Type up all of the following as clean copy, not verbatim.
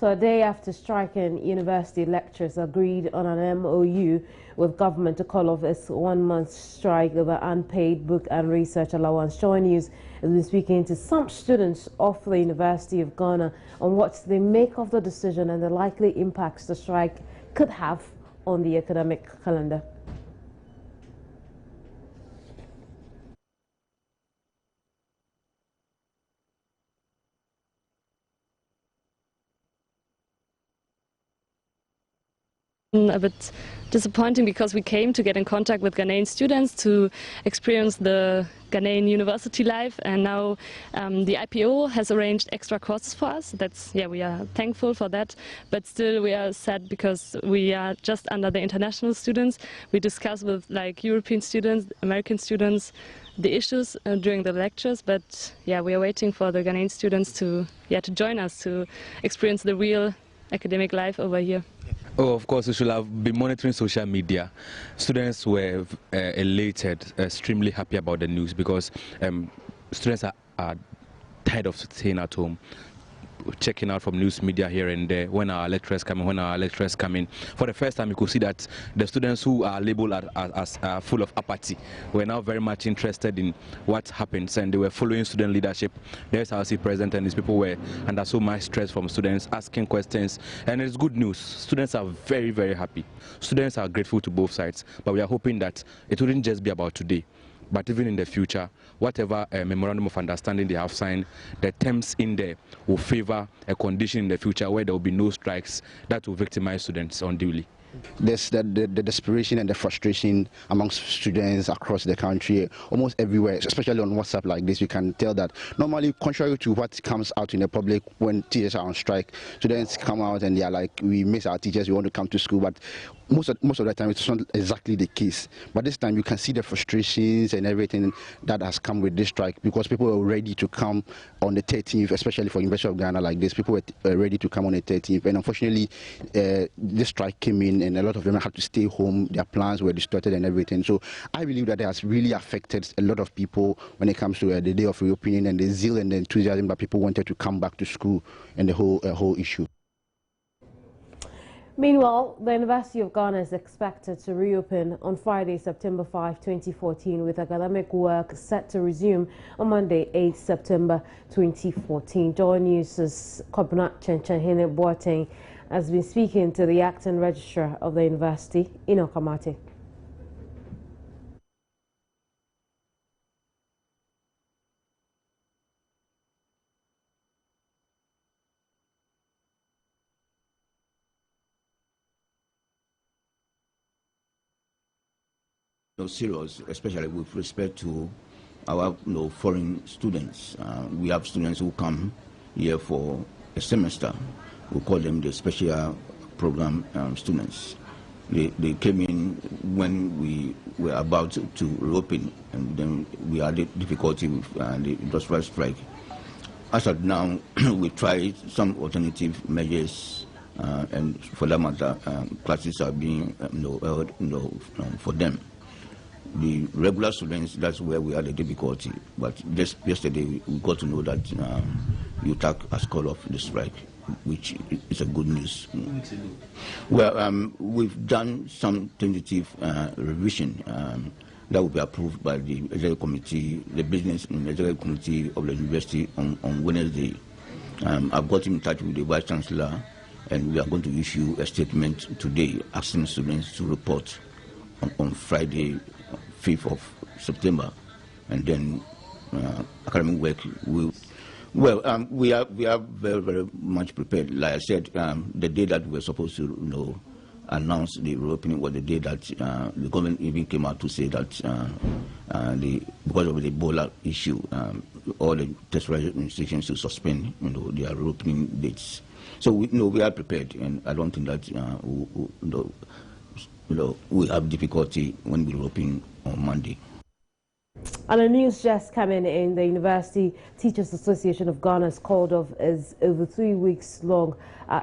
So a day after striking, university lecturers agreed on an MOU with government to call off its one-month strike over unpaid book and research allowance. Joy News has been speaking to some students of the University of Ghana on what they make of the decision and the likely impacts the strike could have on the academic calendar. A bit disappointing because we came to get in contact with Ghanaian students to experience the Ghanaian university life, and now the IPO has arranged extra courses for us. We are thankful for that, but still we are sad because we are just under the international students. We discuss with like European students, American students, the issues during the lectures, but we are waiting for the Ghanaian students to join us to experience the real academic life over here. Oh, of course, we should have been monitoring social media. Students were elated, extremely happy about the news because students are tired of staying at home, checking out from news media here and there when our lecturers come in. For the first time, you could see that the students who are labeled as full of apathy were now very much interested in what happens, and they were following student leadership. There's our president, and these people were under so much stress from students asking questions, and it's good news. Students are very, very happy. Students are grateful to both sides, but we are hoping that it wouldn't just be about today, but even in the future, whatever memorandum of understanding they have signed, the terms in there will favor a condition in the future where there will be no strikes that will victimize students unduly. There's the desperation and the frustration amongst students across the country, almost everywhere, especially on WhatsApp like this. You can tell that normally, contrary to what comes out in the public when teachers are on strike, students come out and they are like, we miss our teachers, we want to come to school, but most of the time it's not exactly the case. But this time you can see the frustrations and everything that has come with this strike, because people were ready to come on the 13th, especially for University of Ghana like this. People were ready to come on the 13th, and unfortunately this strike came in and a lot of them had to stay home. Their plans were distorted and everything. So I believe that it has really affected a lot of people when it comes to the day of reopening and the zeal and the enthusiasm that people wanted to come back to school and the whole issue. Meanwhile, the University of Ghana is expected to reopen on Friday, September 5, 2014, with academic work set to resume on Monday, 8 September 2014. Joy News' Kobna Chenchenhene Boateng has been speaking to the acting registrar of the university, Ino Kamate. Serious, especially with respect to our foreign students. We have students who come here for a semester. We call them the special program students. They came in when we were about to reopen, and then we had difficulty with the industrial strike. As of now, we tried some alternative measures, and for that matter, classes are being held for them. The regular students, that's where we had a difficulty. But just yesterday, we got to know that UTAG has called off the strike, which is a good news. Well, we've done some tentative revision that will be approved by the executive committee, the business and executive committee of the university on Wednesday. I've got in touch with the vice chancellor, and we are going to issue a statement today asking students to report on Friday, 5th of September, and then academic work will. Well, we are very, very much prepared. Like I said, the day that we were supposed to announce the reopening was the day that the government even came out to say that because of the Ebola issue, all the tertiary institutions to suspend their reopening dates. So we are prepared, and I don't think that we have difficulty when we reopen on Monday. And the news just coming in, the University Teachers Association of Ghana has called off its over 3 weeks long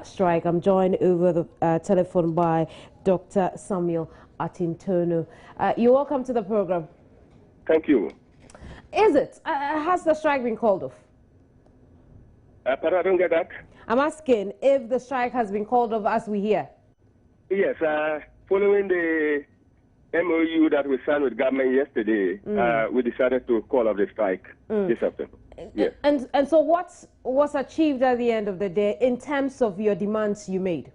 strike. I'm joined over the telephone by Dr. Samuel Atintono. You're welcome to the program. Thank you. Has the strike been called off? But I don't get that. I'm asking if the strike has been called off as we hear. Yes, following the MOU that we signed with government yesterday, we decided to call off the strike this afternoon. Yes. And so what was achieved at the end of the day in terms of your demands you made?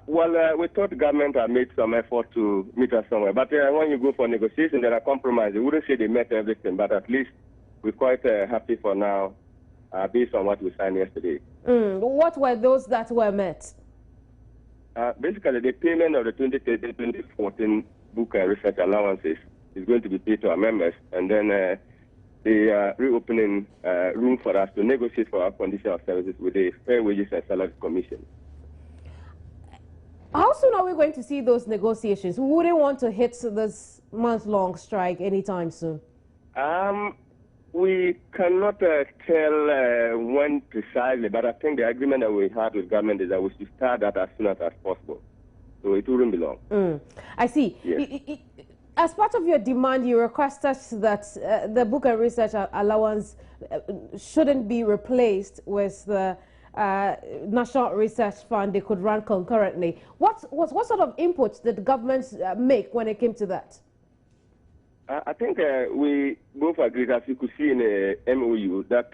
We thought the government had made some effort to meet us somewhere. But when you go for negotiation, there are compromises. We wouldn't say they met everything, but at least we're quite happy for now based on what we signed yesterday. What were those that were met? Basically, the payment of the 2013-2014 book and research allowances is going to be paid to our members, and then they are reopening room for us to negotiate for our condition of services with the Fair Wages and Salary Commission. How soon are we going to see those negotiations? We wouldn't want to hit this month-long strike anytime soon. We cannot tell when precisely, but I think the agreement that we had with government is that we should start that as soon as possible. So it wouldn't be long. I see. Yes. As part of your demand, you requested that the book and research allowance shouldn't be replaced with the National Research Fund. They could run concurrently. What sort of inputs did the government make when it came to that? I think we both agreed, as you could see in the MOU, that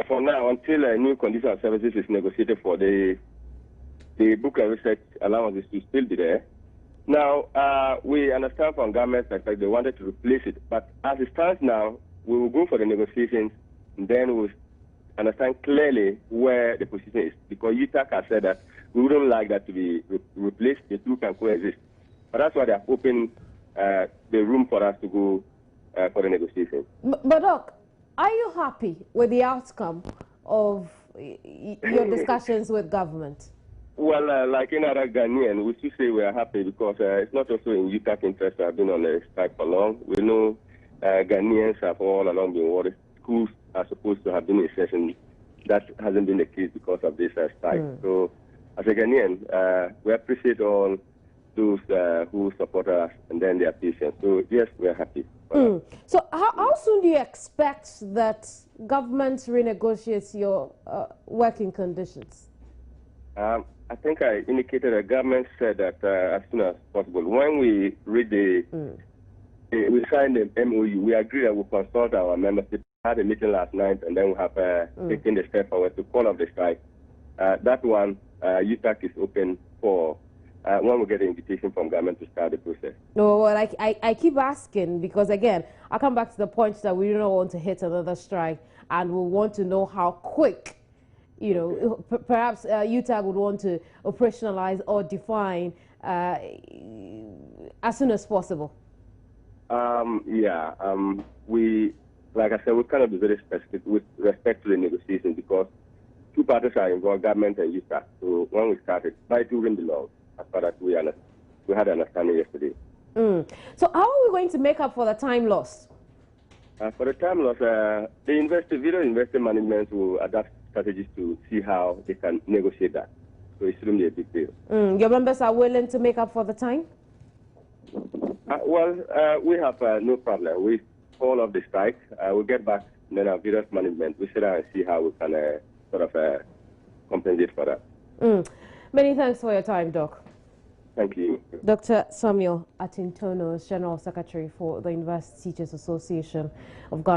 for now, until a new condition of services is negotiated for, the book and research allowances to still be there. Now, we understand from government that they wanted to replace it, but as it stands now, we will go for the negotiations, and then we'll understand clearly where the position is, because UTAG has said that we wouldn't like that to be replaced. The two can coexist. But that's why they have opened the room for us to go for the negotiation. But Doc, are you happy with the outcome of your discussions with government? Well, like in other Ghanaian, we should say we are happy because it's not also in UTAG interest to have been on the strike for long. We know Ghanaians have all along been worried. Schools are supposed to have been in session. That hasn't been the case because of this strike. So, as a Ghanaian, we appreciate all those who support us and then their patience. So, yes, we are happy. So, how soon do you expect that government renegotiates your working conditions? I think I indicated the government said that as soon as possible. When we read we signed the MOU, we agreed that we'll consult our members. We had a meeting last night, and then we have taken the step forward to call off the strike. That one, UTAG is open for when we get an invitation from government to start the process. No, well, I keep asking because, again, I come back to the point that we don't want to hit another strike, and we want to know how quick. You know, perhaps UTAG would want to operationalize or define as soon as possible. We, like I said, we cannot be very specific with respect to the negotiations because two parties are involved, government and UTAG. So when we started, but it wouldn't be long. As far as we had an understanding yesterday. So how are we going to make up for the time lost? For the time lost, the video investor management will adapt strategies to see how they can negotiate that. So it shouldn't be a big deal. Your members are willing to make up for the time? We have no problem. We call off the strike. We'll get back, and then our various management, we sit down and see how we can compensate for that. Many thanks for your time, Doc. Thank you. Dr. Samuel Atintono is General Secretary for the University Teachers Association of Ghana.